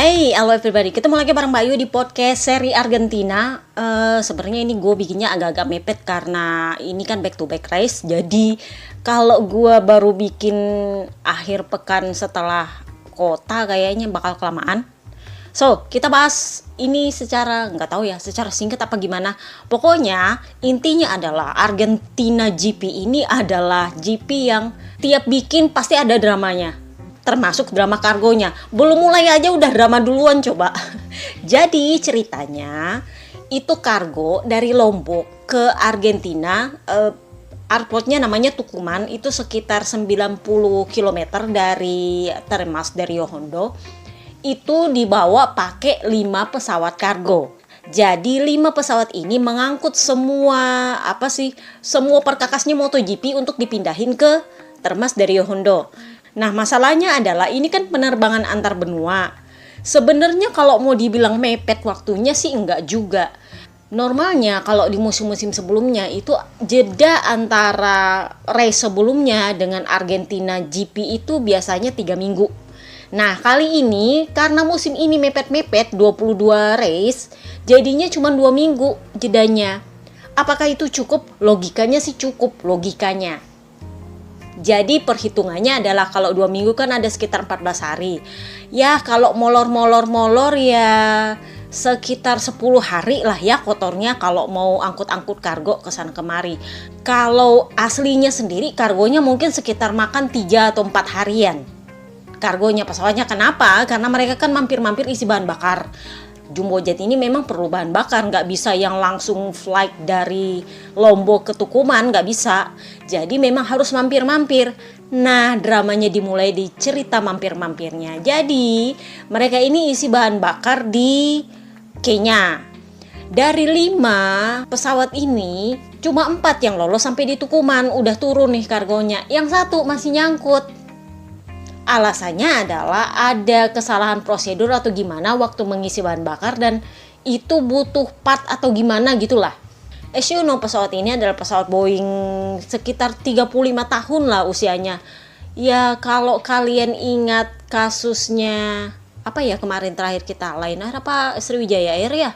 Hey, halo everybody. Ketemu lagi bareng Mbak Ayu di podcast seri Argentina. Sebenarnya ini gue bikinnya agak-agak mepet karena ini kan back to back race. Jadi kalau gue baru bikin akhir pekan setelah kota kayaknya bakal kelamaan. So, kita bahas ini secara secara singkat apa gimana. Pokoknya intinya adalah Argentina GP ini adalah GP yang tiap bikin pasti ada dramanya. Termasuk drama kargonya. Belum mulai aja udah drama duluan coba. Jadi ceritanya itu kargo dari Lombok ke Argentina. Airportnya namanya Tucumán. Itu sekitar 90 km dari Termas dari Rio Hondo. Itu dibawa pakai 5 pesawat kargo. Jadi 5 pesawat ini mengangkut semua perkakasnya MotoGP untuk dipindahin ke Termas dari Rio Hondo. Nah, masalahnya adalah ini kan penerbangan antar benua. Sebenarnya kalau mau dibilang mepet waktunya sih enggak juga. Normalnya kalau di musim-musim sebelumnya itu jeda antara race sebelumnya dengan Argentina GP itu biasanya 3 minggu. Nah, kali ini karena musim ini mepet-mepet 22 race, jadinya cuma 2 minggu jedanya. Apakah itu cukup? Logikanya sih cukup, logikanya. Jadi perhitungannya adalah kalau 2 minggu kan ada sekitar 14 hari. Ya kalau molor ya sekitar 10 hari lah ya kotornya kalau mau angkut-angkut kargo ke sana kemari. Kalau aslinya sendiri kargonya mungkin sekitar makan 3 atau 4 harian. Kargonya pesawatnya kenapa? Karena mereka kan mampir-mampir isi bahan bakar. Jumbo Jet ini memang perlu bahan bakar, nggak bisa yang langsung flight dari Lombok ke Tucumán, nggak bisa. Jadi memang harus mampir-mampir. Nah, dramanya dimulai di cerita mampir-mampirnya. Jadi mereka ini isi bahan bakar di Kenya. Dari 5 pesawat ini cuma 4 yang lolos sampai di Tucumán, udah turun nih kargonya. Yang 1 masih nyangkut. Alasannya adalah ada kesalahan prosedur atau gimana waktu mengisi bahan bakar dan itu butuh part atau gimana gitulah. As you know, pesawat ini adalah pesawat Boeing sekitar 35 tahun lah usianya. Ya kalau kalian ingat kasusnya kemarin terakhir kita Lion Air apa Sriwijaya Air ya?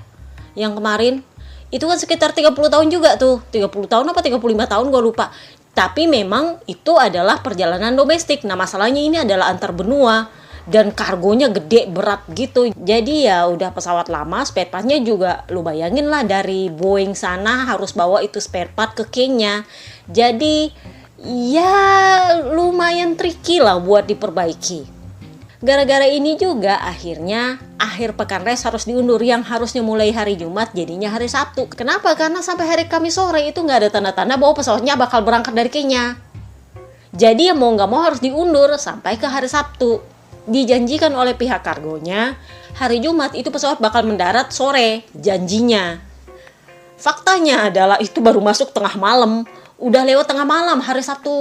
Yang kemarin itu kan sekitar 30 tahun juga tuh. 30 tahun apa 35 tahun gue lupa. Tapi memang itu adalah perjalanan domestik. Nah, masalahnya ini adalah antar benua dan kargonya gede berat gitu. Jadi ya udah pesawat lama, spare partnya juga lu bayangin lah dari Boeing sana harus bawa itu spare part ke Kenya. Jadi ya lumayan tricky lah buat diperbaiki. Gara-gara ini juga akhirnya akhir pekan race harus diundur, yang harusnya mulai hari Jumat jadinya hari Sabtu. Kenapa? Karena sampai hari Kamis sore itu nggak ada tanda-tanda bahwa pesawatnya bakal berangkat dari Kenya. Jadi ya mau nggak mau harus diundur sampai ke hari Sabtu. Dijanjikan oleh pihak kargonya hari Jumat itu pesawat bakal mendarat sore janjinya. Faktanya adalah itu baru masuk tengah malam. Udah lewat tengah malam hari Sabtu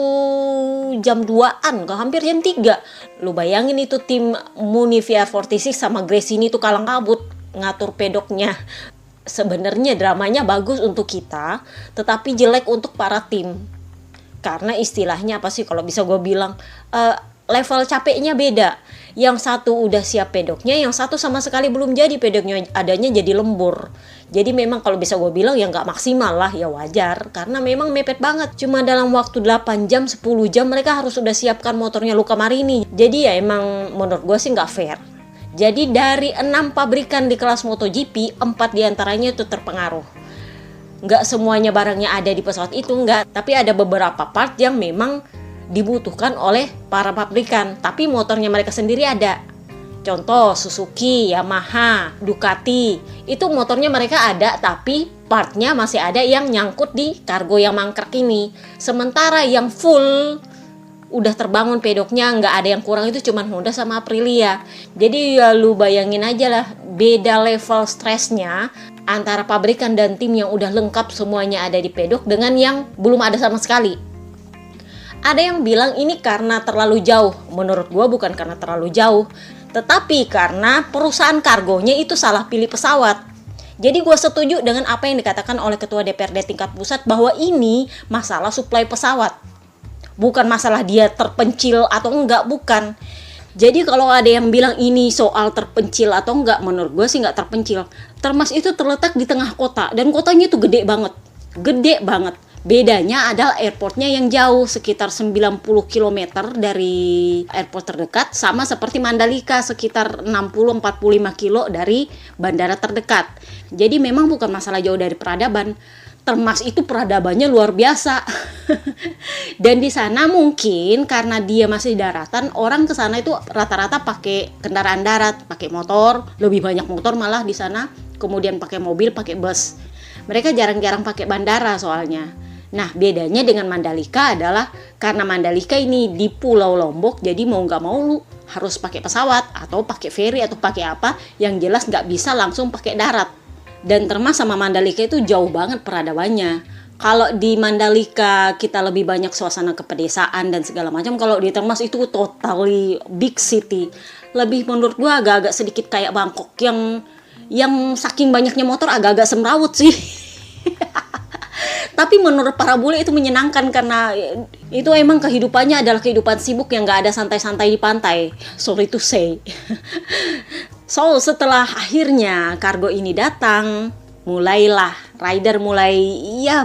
jam 2-an, hampir jam 3. Lu bayangin itu tim Muni VR46 sama Grace ini tuh kalang kabut ngatur pedoknya. Sebenarnya dramanya bagus untuk kita, tetapi jelek untuk para tim. Karena istilahnya kalau bisa gue bilang level capeknya beda. Yang satu udah siap pedoknya, yang satu sama sekali belum jadi pedoknya, adanya jadi lembur. Jadi memang kalau bisa gue bilang ya nggak maksimal lah, ya wajar. Karena memang mepet banget. Cuma dalam waktu 8 jam, 10 jam mereka harus sudah siapkan motornya Luca Marini. Jadi ya emang menurut gue sih nggak fair. Jadi dari 6 pabrikan di kelas MotoGP, 4 diantaranya itu terpengaruh. Nggak semuanya barangnya ada di pesawat itu, nggak. Tapi ada beberapa part yang memang dibutuhkan oleh para pabrikan, tapi motornya mereka sendiri ada. Contoh Suzuki, Yamaha, Ducati, itu motornya mereka ada tapi partnya masih ada yang nyangkut di kargo yang mangkrak ini. Sementara yang full udah terbangun pedoknya, nggak ada yang kurang, itu cuma Honda sama Aprilia. Jadi ya lu bayangin aja lah beda level stresnya antara pabrikan dan tim yang udah lengkap semuanya ada di pedok dengan yang belum ada sama sekali. Ada yang bilang ini karena terlalu jauh. Menurut gue bukan karena terlalu jauh, tetapi karena perusahaan kargonya itu salah pilih pesawat. Jadi gue setuju dengan apa yang dikatakan oleh Ketua DPRD tingkat pusat bahwa ini masalah suplai pesawat. Bukan masalah dia terpencil atau enggak, bukan. Jadi kalau ada yang bilang ini soal terpencil atau enggak, menurut gue sih enggak terpencil. Termas itu terletak di tengah kota dan kotanya itu gede banget. Gede banget. Bedanya adalah airportnya yang jauh, sekitar 90 km dari airport terdekat, sama seperti Mandalika sekitar 60-45 kilo dari bandara terdekat. Jadi memang bukan masalah jauh dari peradaban. Termas itu peradabannya luar biasa. Dan di sana mungkin karena dia masih daratan, orang ke sana itu rata-rata pakai kendaraan darat, pakai motor, lebih banyak motor malah di sana, kemudian pakai mobil, pakai bus. Mereka jarang-jarang pakai bandara soalnya. Nah, bedanya dengan Mandalika adalah karena Mandalika ini di Pulau Lombok, jadi mau nggak mau lu harus pakai pesawat atau pakai ferry atau pakai apa, yang jelas nggak bisa langsung pakai darat. Dan Termas sama Mandalika itu jauh banget peradabannya. Kalau di Mandalika kita lebih banyak suasana kepedesaan dan segala macam, kalau di Termas itu totally big city. Lebih menurut gua agak-agak sedikit kayak Bangkok yang saking banyaknya motor agak-agak semrawut sih. Tapi menurut para bule itu menyenangkan karena itu emang kehidupannya adalah kehidupan sibuk yang gak ada santai-santai di pantai. Sorry to say. So, setelah akhirnya kargo ini datang, mulailah rider mulai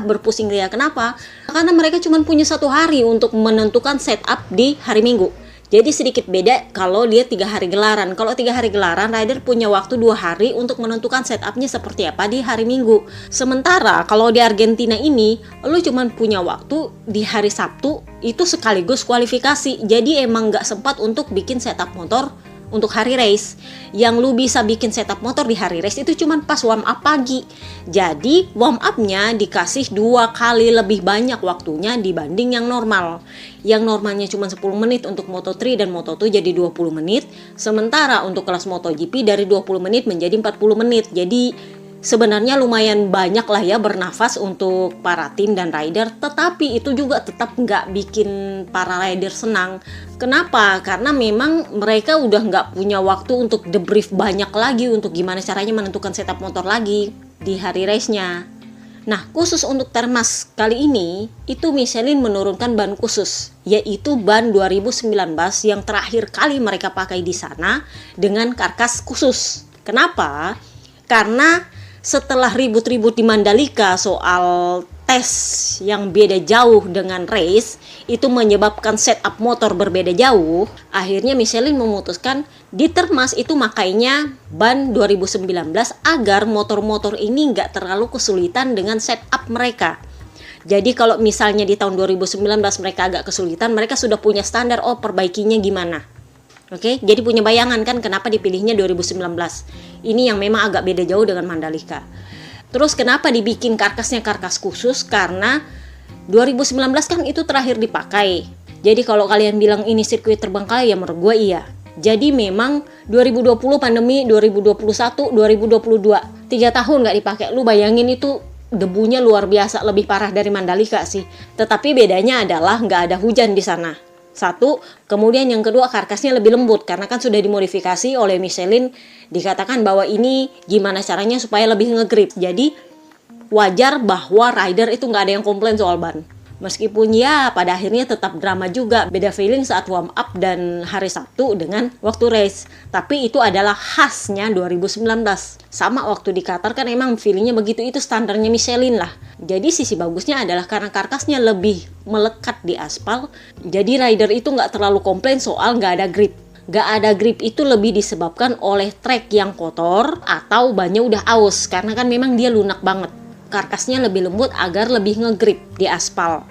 berpusing ria. Kenapa? Karena mereka cuma punya 1 hari untuk menentukan setup di hari Minggu. Jadi sedikit beda kalau dia 3 hari gelaran. Kalau 3 hari gelaran, rider punya waktu 2 hari untuk menentukan setupnya seperti apa di hari Minggu. Sementara kalau di Argentina ini, lu cuma punya waktu di hari Sabtu, itu sekaligus kualifikasi. Jadi emang gak sempat untuk bikin setup motor untuk hari race. Yang lu bisa bikin setup motor di hari race itu cuma pas warm up pagi. Jadi warm up-nya dikasih 2 kali lebih banyak waktunya dibanding yang normal. Yang normalnya cuma 10 menit untuk Moto3 dan Moto2 jadi 20 menit. Sementara untuk kelas MotoGP dari 20 menit menjadi 40 menit. Jadi sebenarnya lumayan banyak lah ya bernafas untuk para tim dan rider, tetapi itu juga tetap nggak bikin para rider senang. Kenapa? Karena memang mereka udah nggak punya waktu untuk debrief banyak lagi untuk gimana caranya menentukan setup motor lagi di hari race-nya. Nah, khusus untuk Termas kali ini, itu Michelin menurunkan ban khusus, yaitu ban 2019 yang terakhir kali mereka pakai di sana dengan karkas khusus. Kenapa? Karena setelah ribut-ribut di Mandalika soal tes yang beda jauh dengan race, itu menyebabkan setup motor berbeda jauh, akhirnya Michelin memutuskan di Termas itu makainya ban 2019 agar motor-motor ini nggak terlalu kesulitan dengan setup mereka. Jadi kalau misalnya di tahun 2019 mereka agak kesulitan, mereka sudah punya standar, perbaikinya gimana. Oke, jadi punya bayangan kan kenapa dipilihnya 2019. Ini yang memang agak beda jauh dengan Mandalika. Terus kenapa dibikin karkasnya karkas khusus? Karena 2019 kan itu terakhir dipakai. Jadi kalau kalian bilang ini sirkuit terbengkalai, ya menurut gue iya. Jadi memang 2020 pandemi, 2021, 2022, 3 tahun nggak dipakai. Lu bayangin itu debunya luar biasa, lebih parah dari Mandalika sih. Tetapi bedanya adalah nggak ada hujan di sana. 1, kemudian yang kedua karkasnya lebih lembut karena kan sudah dimodifikasi oleh Michelin, dikatakan bahwa ini gimana caranya supaya lebih ngegrip. Jadi wajar bahwa rider itu nggak ada yang komplain soal ban. Meskipun ya pada akhirnya tetap drama juga, beda feeling saat warm up dan hari Sabtu dengan waktu race. Tapi itu adalah khasnya 2019. Sama waktu di Qatar kan emang feelingnya begitu, itu standarnya Michelin lah. Jadi sisi bagusnya adalah karena karkasnya lebih melekat di aspal, jadi rider itu nggak terlalu komplain soal nggak ada grip. Nggak ada grip itu lebih disebabkan oleh trek yang kotor atau bannya udah aus, karena kan memang dia lunak banget. Karkasnya lebih lembut agar lebih ngegrip di aspal.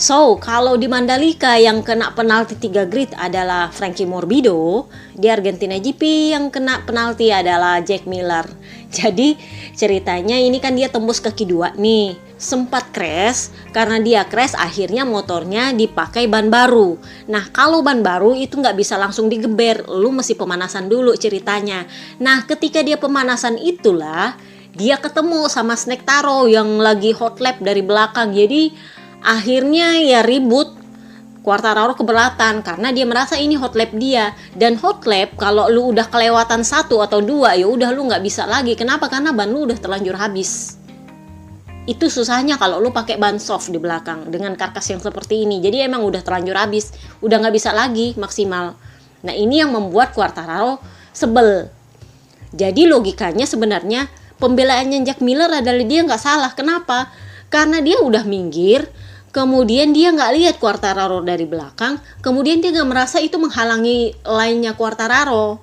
So, kalau di Mandalika yang kena penalti 3 grid adalah Frankie Morbido, di Argentina GP yang kena penalti adalah Jack Miller. Jadi ceritanya ini kan dia tembus kaki 2 nih, sempat crash, karena dia crash akhirnya motornya dipakai ban baru. Nah kalau ban baru itu nggak bisa langsung digeber, lu mesti pemanasan dulu ceritanya. Nah ketika dia pemanasan itulah dia ketemu sama Snake Taro yang lagi hot lap dari belakang, jadi akhirnya ya ribut. Quartararo keberatan karena dia merasa ini hot lap dia, dan hot lap kalau lu udah kelewatan 1 atau 2 ya udah lu nggak bisa lagi. Kenapa? Karena ban lu udah terlanjur habis. Itu susahnya kalau lu pakai ban soft di belakang dengan karkas yang seperti ini. Jadi emang udah terlanjur habis, udah nggak bisa lagi maksimal. Nah ini yang membuat Quartararo sebel. Jadi logikanya sebenarnya pembelaannya Jack Miller adalah dia nggak salah. Kenapa? Karena dia udah minggir, kemudian dia nggak lihat Quartararo dari belakang, kemudian dia nggak merasa itu menghalangi lainnya Quartararo.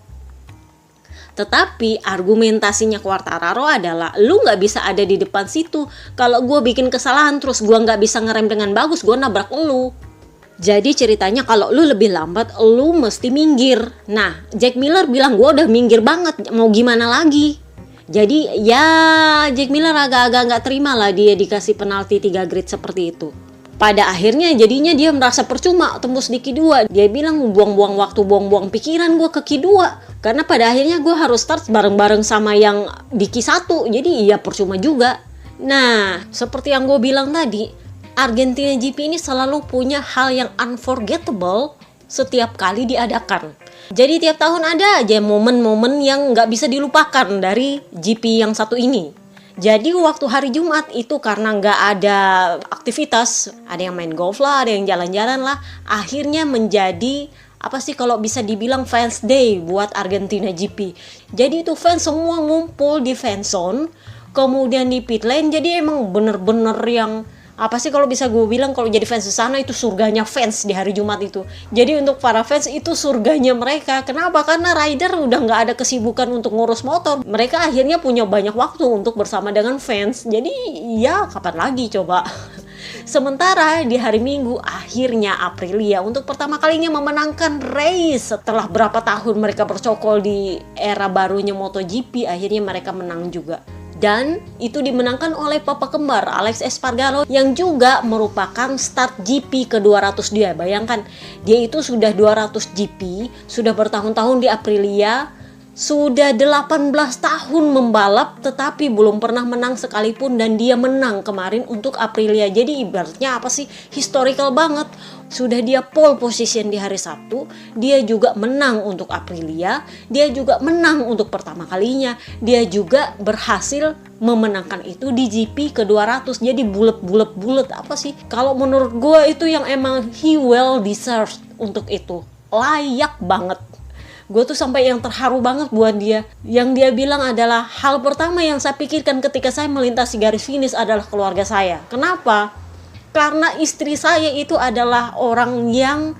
Tetapi argumentasinya Quartararo adalah lu nggak bisa ada di depan situ. Kalau gue bikin kesalahan terus gue nggak bisa ngerem dengan bagus, gue nabrak lu. Jadi ceritanya kalau lu lebih lambat, lu mesti minggir. Nah, Jack Miller bilang gue udah minggir banget, mau gimana lagi? Jadi ya Jack Miller agak-agak nggak terima lah dia dikasih penalti 3 grid seperti itu. Pada akhirnya jadinya dia merasa percuma tembus di Q2. Dia bilang buang-buang waktu, buang-buang pikiran gue ke Q2. Karena pada akhirnya gue harus start bareng-bareng sama yang di Q1. Jadi ya percuma juga. Nah, seperti yang gue bilang tadi, Argentina GP ini selalu punya hal yang unforgettable setiap kali diadakan. Jadi tiap tahun ada aja momen-momen yang nggak bisa dilupakan dari GP yang satu ini. Jadi waktu hari Jumat itu karena nggak ada aktivitas, ada yang main golf lah, ada yang jalan-jalan lah, akhirnya menjadi apa sih kalau bisa dibilang fans day buat Argentina GP. Jadi itu fans semua ngumpul di fan zone, kemudian di pit lane, jadi emang bener-bener yang apa sih kalau bisa gue bilang kalau jadi fans di sana itu surganya fans di hari Jumat itu. Jadi untuk para fans itu surganya mereka. Kenapa? Karena rider udah nggak ada kesibukan untuk ngurus motor. Mereka akhirnya punya banyak waktu untuk bersama dengan fans. Jadi ya kapan lagi coba. Sementara di hari Minggu akhirnya Aprilia untuk pertama kalinya memenangkan race setelah berapa tahun mereka bercokol di era barunya MotoGP, akhirnya mereka menang juga. Dan itu dimenangkan oleh papa kembar Alex Espargaro yang juga merupakan start GP ke-200 dia. Bayangkan, dia itu sudah 200 GP, sudah bertahun-tahun di Aprilia, sudah 18 tahun membalap tetapi belum pernah menang sekalipun, dan dia menang kemarin untuk Aprilia. Jadi ibaratnya apa sih? Historical banget. Sudah dia pole position di hari Sabtu, dia juga menang untuk Aprilia, dia juga menang untuk pertama kalinya, dia juga berhasil memenangkan itu di GP ke-200. Jadi bulet apa sih? Kalau menurut gue itu yang emang he well deserved untuk itu. Layak banget. Gue tuh sampai yang terharu banget buat dia. Yang dia bilang adalah hal pertama yang saya pikirkan ketika saya melintasi garis finish adalah keluarga saya. Kenapa? Karena istri saya itu adalah orang yang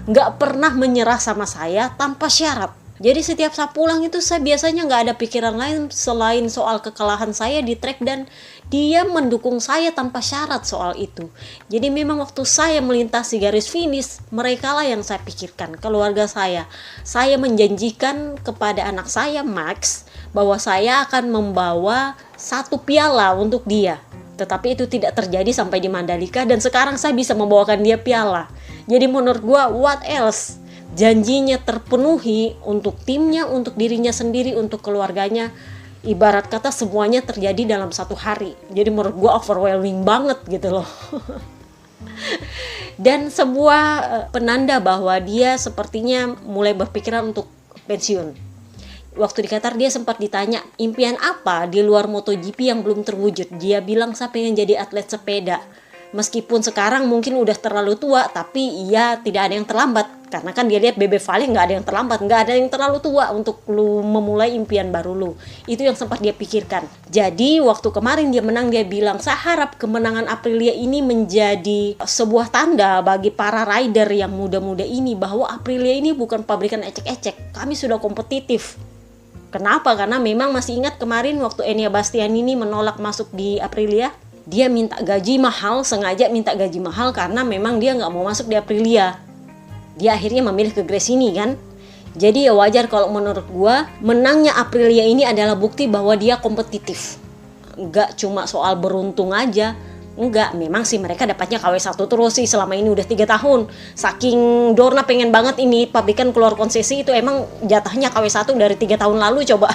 gak pernah menyerah sama saya tanpa syarat. Jadi setiap saya pulang itu saya biasanya gak ada pikiran lain selain soal kekalahan saya di track, dan dia mendukung saya tanpa syarat soal itu. Jadi memang waktu saya melintasi garis finish, mereka lah yang saya pikirkan, keluarga saya. Saya menjanjikan kepada anak saya Max bahwa saya akan membawa 1 piala untuk dia. Tetapi itu tidak terjadi sampai di Mandalika, dan sekarang saya bisa membawakan dia piala. Jadi menurut gua what else? Janjinya terpenuhi untuk timnya, untuk dirinya sendiri, untuk keluarganya. Ibarat kata semuanya terjadi dalam 1 hari. Jadi menurut gua overwhelming banget gitu loh. Dan sebuah penanda bahwa dia sepertinya mulai berpikiran untuk pensiun. Waktu di Qatar dia sempat ditanya impian apa di luar MotoGP yang belum terwujud. Dia bilang saya pengen jadi atlet sepeda. Meskipun sekarang mungkin udah terlalu tua, tapi ya tidak ada yang terlambat. Karena kan dia lihat Bebe Vale nggak ada yang terlambat, nggak ada yang terlalu tua untuk lu memulai impian baru lu. Itu yang sempat dia pikirkan. Jadi waktu kemarin dia menang, dia bilang saya harap kemenangan Aprilia ini menjadi sebuah tanda bagi para rider yang muda-muda ini bahwa Aprilia ini bukan pabrikan ecek-ecek. Kami sudah kompetitif. Kenapa? Karena memang masih ingat kemarin waktu Enea Bastianini menolak masuk di Aprilia, dia minta gaji mahal, sengaja minta gaji mahal karena memang dia nggak mau masuk di Aprilia. Dia akhirnya memilih ke Gresini kan. Jadi ya wajar kalau menurut gua menangnya Aprilia ini adalah bukti bahwa dia kompetitif. Nggak cuma soal beruntung aja. Enggak, memang sih mereka dapatnya KW1 terus sih selama ini udah 3 tahun. Saking Dorna pengen banget ini pabrikan keluar konsesi, itu emang jatahnya KW1 dari 3 tahun lalu coba.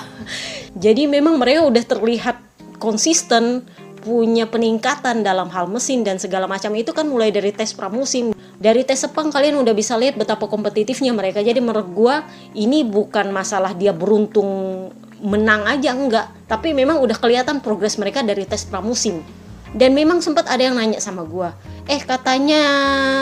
Jadi memang mereka udah terlihat konsisten, punya peningkatan dalam hal mesin dan segala macam itu kan mulai dari tes pramusim. Dari tes Sepang kalian udah bisa lihat betapa kompetitifnya mereka. Jadi menurut gua ini bukan masalah dia beruntung menang aja, enggak. Tapi memang udah kelihatan progres mereka dari tes pramusim. Dan memang sempat ada yang nanya sama gue, katanya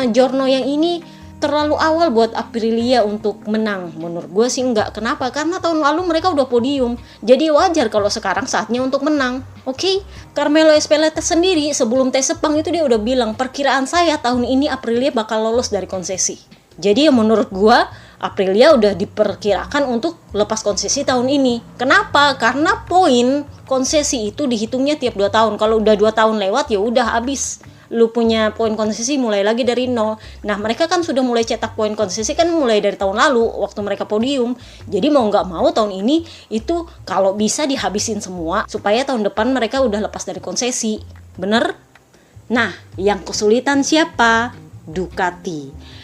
Giorno yang ini terlalu awal buat Aprilia untuk menang. Menurut gue sih enggak. Kenapa? Karena tahun lalu mereka udah podium. Jadi wajar kalau sekarang saatnya untuk menang. Oke? Carmelo Ezpeleta sendiri sebelum tes Sepang itu dia udah bilang, perkiraan saya tahun ini Aprilia bakal lolos dari konsesi. Jadi ya menurut gue Aprilia udah diperkirakan untuk lepas konsesi tahun ini. Kenapa? Karena poin konsesi itu dihitungnya tiap 2 tahun. Kalau udah 2 tahun lewat ya udah habis. Lu punya poin konsesi mulai lagi dari nol. Nah mereka kan sudah mulai cetak poin konsesi kan mulai dari tahun lalu waktu mereka podium. Jadi mau nggak mau tahun ini itu kalau bisa dihabisin semua supaya tahun depan mereka udah lepas dari konsesi. Bener? Nah yang kesulitan siapa? Ducati.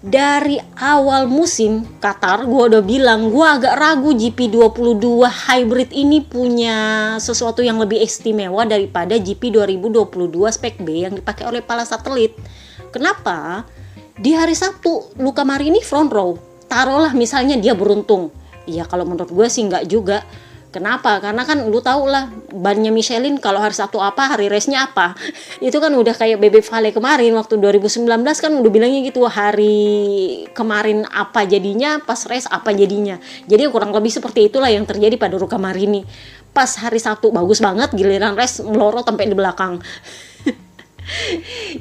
Dari awal musim Qatar gue udah bilang gue agak ragu GP22 hybrid ini punya sesuatu yang lebih istimewa daripada GP 2022 spek B yang dipakai oleh para satelit. Kenapa? Di hari Sabtu Luca Marini front row. Taruhlah misalnya dia beruntung. Iya kalau menurut gue sih nggak juga. Kenapa? Karena kan lu tau lah bannya Michelin kalau hari Sabtu apa, hari race-nya apa. Itu kan udah kayak Bebe Vale kemarin waktu 2019 kan udah bilangnya gitu, hari kemarin apa jadinya, pas race apa jadinya. Jadi kurang lebih seperti itulah yang terjadi pada Luca Marini. Pas hari Sabtu bagus banget, giliran race melorot sampai di belakang.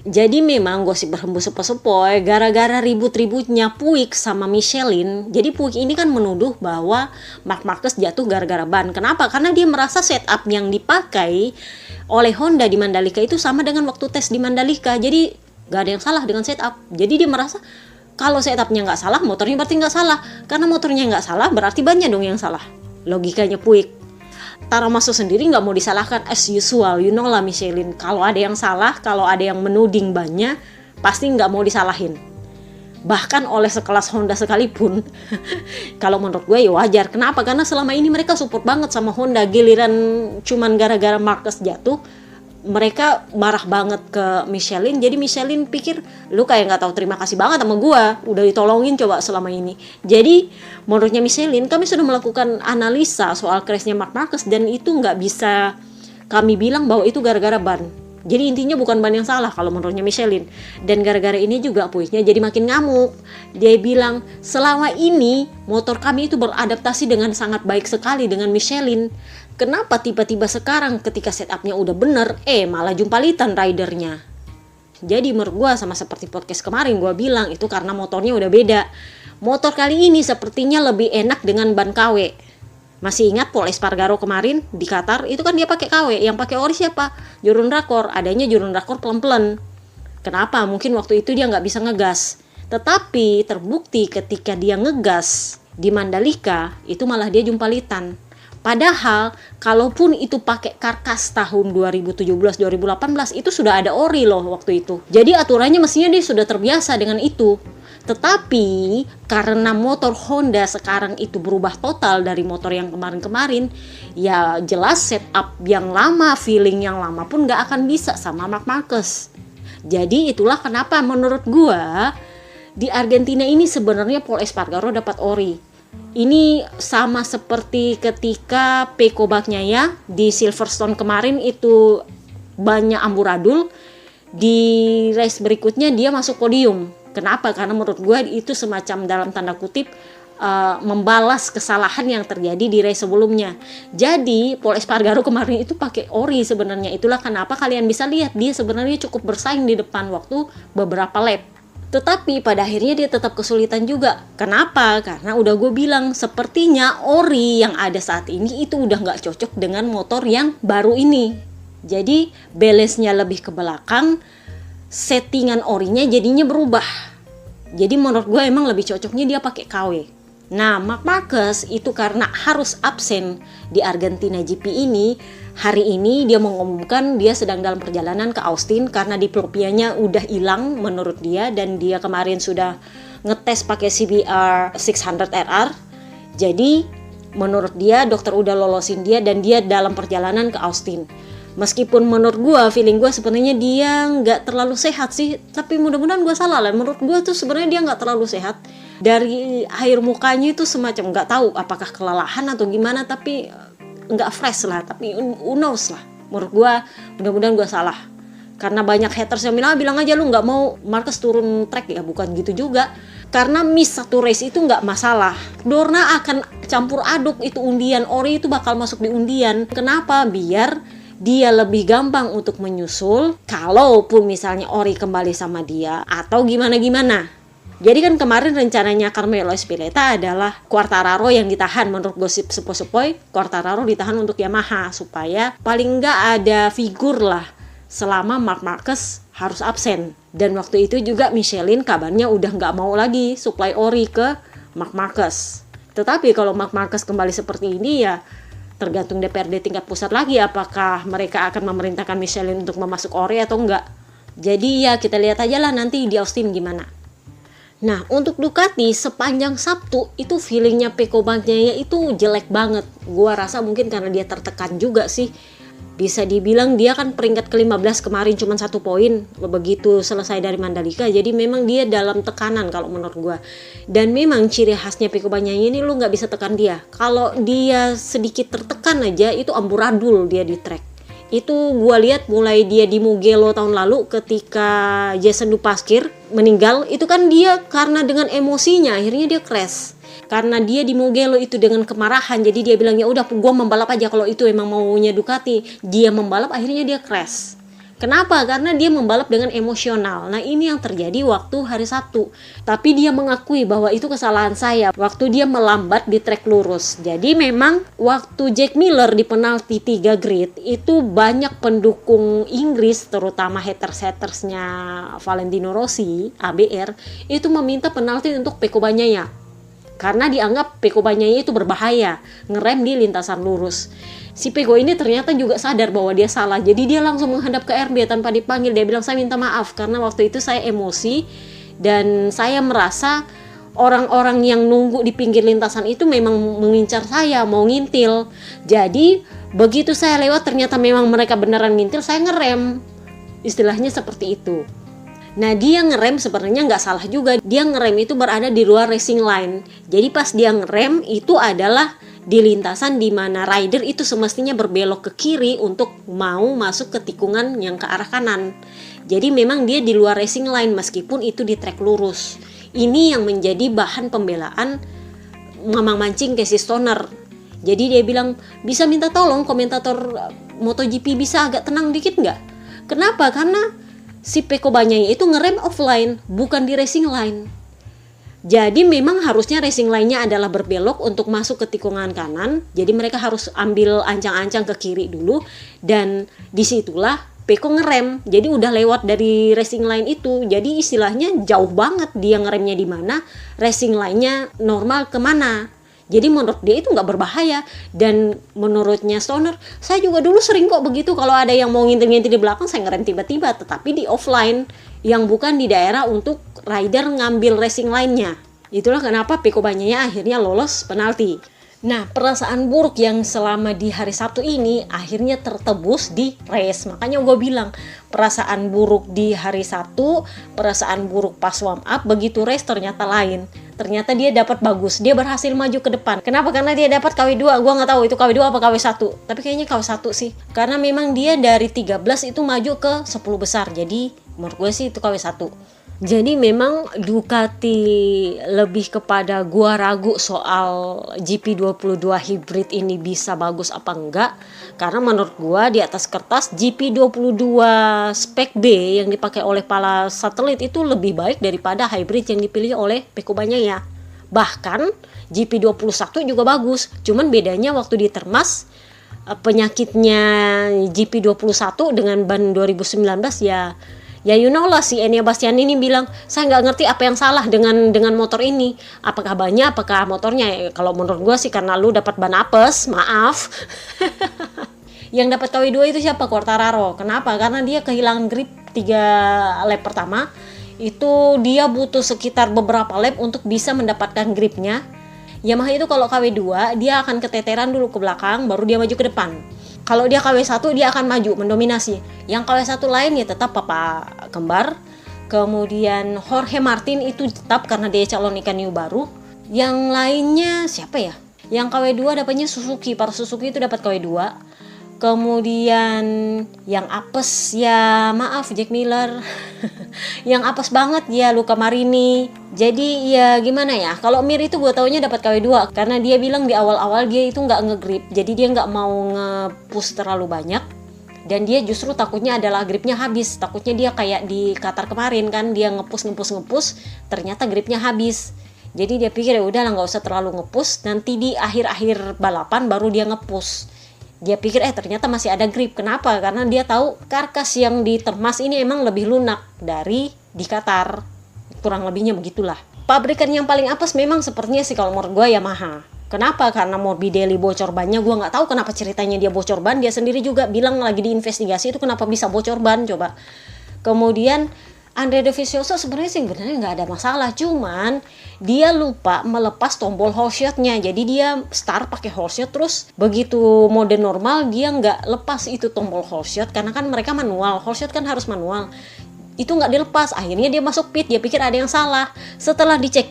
Jadi memang gosip berhembus sepoi-sepoi gara-gara ribut-ributnya Puig sama Michelin. Jadi Puig ini kan menuduh bahwa Marc Marquez jatuh gara-gara ban. Kenapa? Karena dia merasa setup yang dipakai oleh Honda di Mandalika itu sama dengan waktu tes di Mandalika. Jadi gak ada yang salah dengan setup. Jadi dia merasa kalau setupnya gak salah, motornya berarti gak salah. Karena motornya gak salah berarti bannya dong yang salah. Logikanya Puig. Taro Rosso sendiri nggak mau disalahkan as usual, you know lah Michelin. Kalau ada yang salah, kalau ada yang menuding bannya, pasti nggak mau disalahin. Bahkan oleh sekelas Honda sekalipun. Kalau menurut gue ya wajar. Kenapa? Karena selama ini mereka support banget sama Honda. Giliran cuman gara-gara Marquez jatuh, mereka marah banget ke Michelin. Jadi Michelin pikir lu kayak nggak tahu terima kasih banget sama gua udah ditolongin coba selama ini. Jadi menurutnya Michelin, kami sudah melakukan analisa soal crashnya Marc Marquez dan itu nggak bisa kami bilang bahwa itu gara-gara ban. Jadi intinya bukan ban yang salah kalau menurutnya Michelin. Dan gara-gara ini juga Puignya jadi makin ngamuk. Dia bilang selama ini motor kami itu beradaptasi dengan sangat baik sekali dengan Michelin. Kenapa tiba-tiba sekarang ketika setupnya udah bener, malah jumpalitan ridernya. Jadi menurut gue sama seperti podcast kemarin gue bilang itu karena motornya udah beda. Motor kali ini sepertinya lebih enak dengan ban KW. Masih ingat Pol Espargaro kemarin di Qatar itu kan dia pakai KW, yang pakai ori siapa? Jeroen Rakor, adanya Jeroen Rakor pelan-pelan. Kenapa? Mungkin waktu itu dia nggak bisa ngegas. Tetapi terbukti ketika dia ngegas di Mandalika itu malah dia jumpalitan. Padahal kalaupun itu pakai karkas tahun 2017-2018 itu sudah ada ori loh waktu itu. Jadi aturannya mestinya dia sudah terbiasa dengan itu. Tetapi karena motor Honda sekarang itu berubah total dari motor yang kemarin-kemarin, ya jelas setup yang lama, feeling yang lama pun gak akan bisa sama Marc Marquez. Jadi itulah kenapa menurut gua di Argentina ini sebenarnya Pol Espargaro dapat ori. Ini sama seperti ketika Pecco Bagnaia di Silverstone kemarin itu banyak amburadul. Di race berikutnya dia masuk podium. Kenapa? Karena menurut gue itu semacam dalam tanda kutip membalas kesalahan yang terjadi di race sebelumnya. Jadi Pol Espargaro kemarin itu pakai ori sebenarnya. Itulah kenapa kalian bisa lihat dia sebenarnya cukup bersaing di depan waktu beberapa lap. Tetapi pada akhirnya dia tetap kesulitan juga. Kenapa? Karena udah gue bilang sepertinya ori yang ada saat ini itu udah gak cocok dengan motor yang baru ini. Jadi balance-nya lebih ke belakang, settingan orinya jadinya berubah. Jadi menurut gue emang lebih cocoknya dia pakai KW. Nah Marc Marquez itu karena harus absen di Argentina GP ini, hari ini dia mengumumkan dia sedang dalam perjalanan ke Austin karena diplopianya udah hilang menurut dia, dan dia kemarin sudah ngetes pakai CBR 600 RR. Jadi menurut dia dokter udah lolosin dia dan dia dalam perjalanan ke Austin. Meskipun menurut gue, feeling gue sebenarnya dia nggak terlalu sehat sih, tapi mudah-mudahan gue salah lah. Menurut gue tuh sebenarnya dia nggak terlalu sehat. Dari air mukanya itu semacam nggak tahu apakah kelelahan atau gimana, tapi nggak fresh lah. Tapi who knows lah. Menurut gue, mudah-mudahan gue salah. Karena banyak haters yang bilang aja lu nggak mau Marquez turun track, ya bukan gitu juga. Karena miss satu race itu nggak masalah. Dorna akan campur aduk itu undian, ori itu bakal masuk di undian. Kenapa? Biar dia lebih gampang untuk menyusul kalaupun misalnya ori kembali sama dia atau gimana-gimana. Jadi kan kemarin rencananya Carmelo Espileta adalah Quartararo yang ditahan, menurut gosip sepoi-sepoi Quartararo ditahan untuk Yamaha supaya paling nggak ada figur lah selama Marc Marquez harus absen. Dan waktu itu juga Michelin kabarnya udah nggak mau lagi supply ori ke Marc Marquez. Tetapi kalau Marc Marquez kembali seperti ini ya tergantung DPRD tingkat pusat lagi apakah mereka akan memerintahkan Michelin untuk memasuk ori atau enggak. Jadi ya kita lihat aja lah nanti di Austin gimana. Nah untuk Ducati sepanjang Sabtu itu feelingnya Pecco Bagnaia itu jelek banget. Gua rasa mungkin karena dia tertekan juga sih. Bisa dibilang dia kan peringkat ke-15 kemarin cuma 1 poin begitu selesai dari Mandalika. Jadi memang dia dalam tekanan kalau menurut gue. Dan memang ciri khasnya Pecco Bagnaia ini lu gak bisa tekan dia. Kalau dia sedikit tertekan aja itu amburadul dia di track. Itu gue lihat mulai dia di Mugello tahun lalu ketika Jason Dupasquir meninggal. Itu kan dia karena dengan emosinya akhirnya dia crash. Karena dia di Mugello itu dengan kemarahan, jadi dia bilang ya udah gue membalap aja kalau itu emang maunya Ducati. Dia membalap akhirnya dia crash. Kenapa? Karena dia membalap dengan emosional. Nah ini yang terjadi waktu hari Sabtu. Tapi dia mengakui bahwa itu kesalahan saya waktu dia melambat di trek lurus. Jadi memang waktu Jack Miller di penalti 3 grid itu banyak pendukung Inggris terutama haters-hatersnya Valentino Rossi, ABR, itu meminta penalti untuk Pecco Bagnaia. Karena dianggap Pecco Bagnaia itu berbahaya, ngerem di lintasan lurus. Si Pecco ini ternyata juga sadar bahwa dia salah, jadi dia langsung menghadap ke RD tanpa dipanggil. Dia bilang, saya minta maaf karena waktu itu saya emosi dan saya merasa orang-orang yang nunggu di pinggir lintasan itu memang mengincar saya, mau ngintil. Jadi begitu saya lewat ternyata memang mereka beneran ngintil, saya ngerem. Istilahnya seperti itu. Nah dia ngerem sebenarnya nggak salah juga. Dia ngerem itu berada di luar racing line. Jadi pas dia ngerem itu adalah di lintasan di mana rider itu semestinya berbelok ke kiri untuk mau masuk ke tikungan yang ke arah kanan. Jadi memang dia di luar racing line meskipun itu di trek lurus. Ini yang menjadi bahan pembelaan Mamang Mancing Casey Stoner. Jadi dia bilang bisa minta tolong komentator MotoGP bisa agak tenang dikit nggak? Kenapa? Karena si Pecco Bagnaia itu ngerem offline, bukan di racing line. Jadi memang harusnya racing line-nya adalah berbelok untuk masuk ke tikungan kanan. Jadi mereka harus ambil ancang-ancang ke kiri dulu. Dan disitulah Pecco ngerem. Jadi udah lewat dari racing line itu. Jadi istilahnya jauh banget dia ngeremnya di mana, racing line-nya normal kemana. Jadi menurut dia itu nggak berbahaya. Dan menurutnya Stoner, saya juga dulu sering kok begitu. Kalau ada yang mau ngintil-ngintil di belakang, saya ngerem tiba-tiba. Tetapi di offline, yang bukan di daerah untuk rider ngambil racing line-nya. Itulah kenapa Pecco Bagnaia akhirnya lolos penalti. Nah, perasaan buruk yang selama di hari Sabtu ini akhirnya tertebus di race. Makanya gue bilang, perasaan buruk di hari Sabtu, perasaan buruk pas warm up, begitu race ternyata lain. Ternyata dia dapat bagus, dia berhasil maju ke depan. Kenapa? Karena dia dapat KW2, gue gak tahu itu KW2 apa KW1. Tapi kayaknya KW1 sih. Karena memang dia dari 13 itu maju ke 10 besar. Jadi menurut gue sih itu KW1. Jadi memang Ducati lebih kepada gua ragu soal GP22 hybrid ini bisa bagus apa enggak. Karena menurut gua di atas kertas GP22 spek B yang dipakai oleh para satelit itu lebih baik daripada hybrid yang dipilih oleh Pecco Bagnaia. Bahkan GP21 juga bagus. Cuman bedanya waktu ditermas penyakitnya GP21 dengan ban 2019 ya you know lah, si Enea Bastianini ini bilang saya nggak ngerti apa yang salah dengan motor ini, apakah bannya apakah motornya. Kalau menurut gue sih karena lu dapat ban apes, maaf. Yang dapat KW2 itu siapa? Quartararo. Kenapa? Karena dia kehilangan grip 3 lap pertama. Itu dia butuh sekitar beberapa lap untuk bisa mendapatkan gripnya. Yamaha itu kalau KW2 dia akan keteteran dulu ke belakang baru dia maju ke depan. Kalau dia KW1 dia akan maju mendominasi. Yang KW1 lain ya tetap papa kembar. Kemudian Jorge Martin itu tetap karena dia calon ikan hiu baru. Yang lainnya siapa ya? Yang KW2 dapatnya Suzuki. Para Suzuki itu dapat KW2. Kemudian yang apes ya maaf Jack Miller. Yang apes banget ya Luca Marini. Jadi ya gimana ya, kalau Mir itu gue taunya dapat KW2 karena dia bilang di awal-awal dia itu nggak nge-grip, jadi dia nggak mau nge-push terlalu banyak. Dan dia justru takutnya adalah gripnya habis, takutnya dia kayak di Qatar kemarin kan, dia nge-push, ternyata gripnya habis. Jadi dia pikir ya udah lah nggak usah terlalu nge-push, nanti di akhir-akhir balapan baru dia nge-push. Dia pikir ternyata masih ada grip. Kenapa? Karena dia tahu karkas yang di Termas ini emang lebih lunak dari di Qatar. Kurang lebihnya begitulah. Pabrikan yang paling apes memang sepertinya sih kalau menurut gue Yamaha. Kenapa? Karena Morbidelli bocor bannya. Gue nggak tahu kenapa ceritanya dia bocor ban. Dia sendiri juga bilang lagi diinvestigasi itu kenapa bisa bocor ban coba. Kemudian Andre Dovizioso sebenarnya nggak ada masalah, cuman dia lupa melepas tombol hold-shotnya. Jadi dia start pakai hold-shot, terus begitu mode normal dia nggak lepas itu tombol hold-shot karena kan mereka manual, hold-shot kan harus manual. Itu nggak dilepas, akhirnya dia masuk pit, dia pikir ada yang salah. Setelah dicek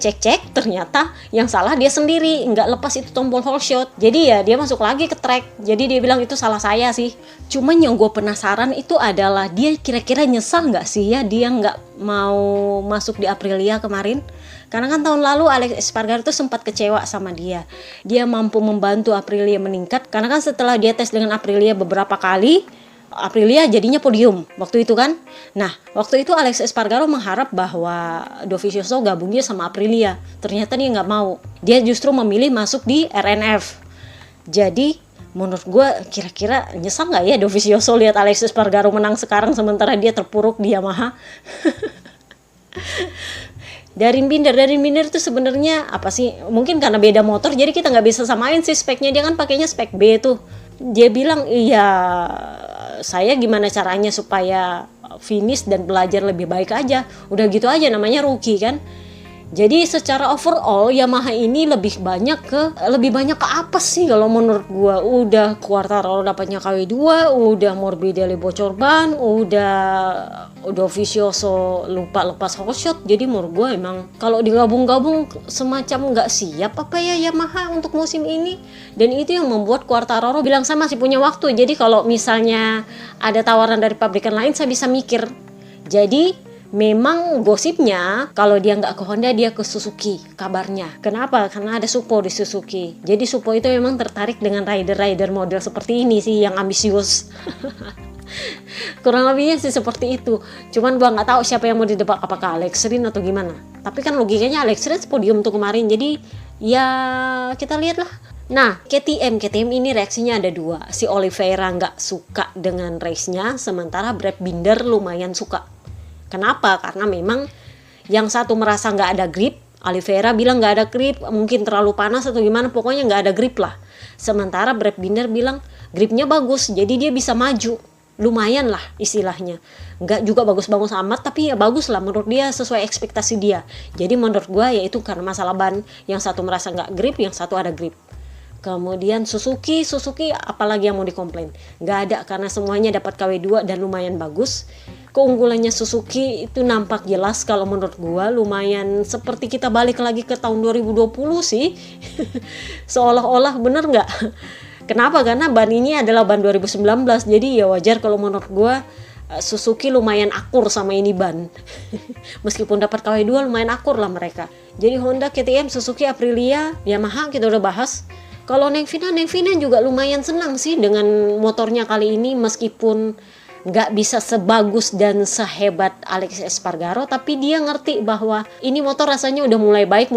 ternyata yang salah dia sendiri, nggak lepas itu tombol hold shot. Jadi ya dia masuk lagi ke track. Jadi dia bilang itu salah saya sih. Cuman yang gue penasaran itu adalah dia kira-kira nyesal nggak sih ya dia nggak mau masuk di Aprilia kemarin. Karena kan tahun lalu Alex Espargaro tuh sempat kecewa sama dia. Dia mampu membantu Aprilia meningkat karena kan setelah dia tes dengan Aprilia beberapa kali, Aprilia jadinya podium waktu itu kan. Nah waktu itu Alex Espargaro mengharap bahwa Dovizioso gabungnya sama Aprilia. Ternyata dia nggak mau. Dia justru memilih masuk di RNF. Jadi menurut gue kira-kira nyesal nggak ya Dovizioso lihat Alex Espargaro menang sekarang sementara dia terpuruk di Yamaha. Darin Binder itu sebenarnya apa sih? Mungkin karena beda motor jadi kita nggak bisa samain sih speknya. Dia kan pakainya spek B tuh. Dia bilang iya saya gimana caranya supaya finish dan belajar lebih baik aja. Udah gitu aja namanya rookie kan. Jadi secara overall Yamaha ini lebih banyak ke apa sih kalau menurut gua? Udah Quartararo dapatnya KW2, udah Morbidelli bocor ban, udah Dovizioso lupa lepas hot shot. Jadi menurut gua emang kalau digabung-gabung semacam nggak siap apa ya Yamaha untuk musim ini. Dan itu yang membuat Quartararo bilang saya masih punya waktu. Jadi kalau misalnya ada tawaran dari pabrikan lain saya bisa mikir. Jadi memang gosipnya kalau dia nggak ke Honda dia ke Suzuki kabarnya. Kenapa? Karena ada Suppo di Suzuki. Jadi Suppo itu memang tertarik dengan rider-rider model seperti ini sih yang ambisius. Kurang lebihnya sih seperti itu. Cuman gua nggak tahu siapa yang mau didebak, apakah Alex Rins atau gimana. Tapi kan logikanya Alex Rins podium tuh kemarin. Jadi ya kita lihat lah. Nah, KTM ini reaksinya ada dua. Si Oliveira nggak suka dengan race-nya, sementara Brad Binder lumayan suka. Kenapa? Karena memang yang satu merasa nggak ada grip, Oliveira bilang nggak ada grip, mungkin terlalu panas atau gimana, pokoknya nggak ada grip lah. Sementara Brad Binder bilang gripnya bagus, jadi dia bisa maju, lumayan lah istilahnya. Nggak juga bagus-bagus amat, tapi ya bagus lah menurut dia sesuai ekspektasi dia. Jadi menurut gue ya itu karena masalah ban, yang satu merasa nggak grip, yang satu ada grip. Kemudian Suzuki apalagi yang mau dikomplain? Nggak ada karena semuanya dapat KW2 dan lumayan bagus. Keunggulannya Suzuki itu nampak jelas kalau menurut gua, lumayan seperti kita balik lagi ke tahun 2020 sih. Seolah-olah, bener nggak? Kenapa? Karena ban ini adalah ban 2019, jadi ya wajar kalau menurut gua Suzuki lumayan akur sama ini ban. Meskipun dapat KW2 lumayan akur lah mereka. Jadi Honda, KTM, Suzuki, Aprilia, Yamaha kita udah bahas. Kalau Neng Vina juga lumayan senang sih dengan motornya kali ini, meskipun nggak bisa sebagus dan sehebat Alex Espargaro, tapi dia ngerti bahwa ini motor rasanya udah mulai baik.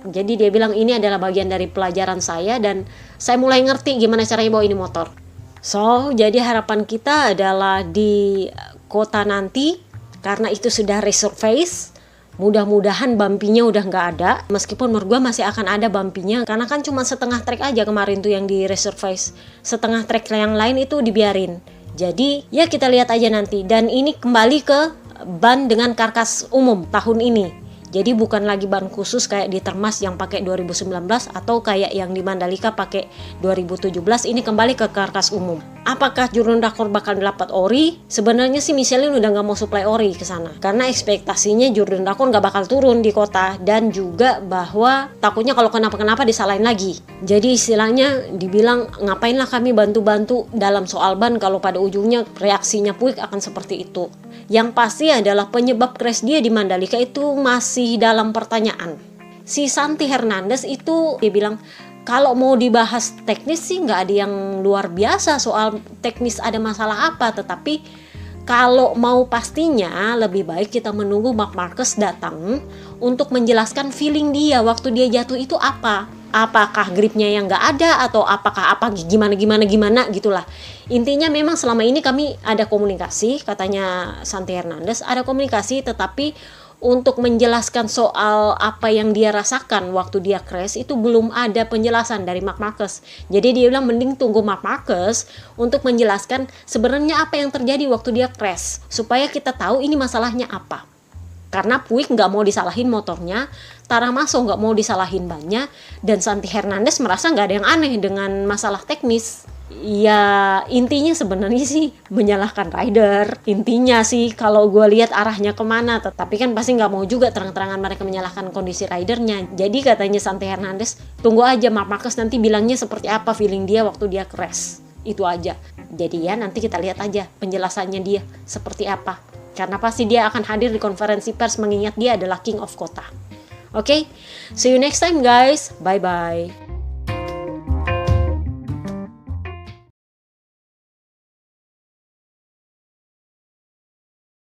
Jadi dia bilang ini adalah bagian dari pelajaran saya dan saya mulai ngerti gimana caranya bawa ini motor. So, jadi harapan kita adalah di kota nanti, karena itu sudah resurface, mudah-mudahan bumpy-nya udah nggak ada. Meskipun menurut gue masih akan ada bumpy-nya, karena kan cuma setengah trek aja kemarin tuh yang di resurface. Setengah trek yang lain itu dibiarin. Jadi ya kita lihat aja nanti. Dan ini kembali ke ban dengan karkas umum tahun ini. Jadi bukan lagi ban khusus kayak di Termas yang pakai 2019 atau kayak yang di Mandalika pakai 2017. Ini kembali ke karkas umum. Apakah Jordan Rakor bakal dapat ori? Sebenarnya sih Michelin udah nggak mau supply ori ke sana karena ekspektasinya Jordan Rakor nggak bakal turun di kota, dan juga bahwa takutnya kalau kenapa-kenapa disalahin lagi. Jadi istilahnya dibilang ngapainlah kami bantu-bantu dalam soal ban kalau pada ujungnya reaksinya Puig akan seperti itu. Yang pasti adalah penyebab crash dia di Mandalika itu masih dalam pertanyaan. Si Santi Hernandez itu dia bilang kalau mau dibahas teknis sih nggak ada yang luar biasa soal teknis ada masalah apa, tetapi kalau mau pastinya lebih baik kita menunggu Marc Marquez datang untuk menjelaskan feeling dia waktu dia jatuh itu apa. Apakah gripnya yang nggak ada atau apakah gimana gitulah. Intinya memang selama ini kami ada komunikasi, katanya Santi Hernandez, ada komunikasi, tetapi untuk menjelaskan soal apa yang dia rasakan waktu dia crash itu belum ada penjelasan dari Marc Marquez. Jadi dia bilang mending tunggu Marc Marquez untuk menjelaskan sebenarnya apa yang terjadi waktu dia crash supaya kita tahu ini masalahnya apa. Karena Puig nggak mau disalahin motornya, Tara Masso nggak mau disalahin bannya, dan Santi Hernandez merasa nggak ada yang aneh dengan masalah teknis. Ya intinya sebenarnya sih menyalahkan rider. Intinya sih kalau gue lihat arahnya kemana, tetapi kan pasti nggak mau juga terang-terangan mereka menyalahkan kondisi ridernya. Jadi katanya Santi Hernandez, tunggu aja Marc Marquez nanti bilangnya seperti apa feeling dia waktu dia crash. Itu aja. Jadi ya nanti kita lihat aja penjelasannya dia seperti apa. Karena pasti dia akan hadir di konferensi pers mengingat dia adalah King of Kota. Oke, see you next time guys. Bye-bye.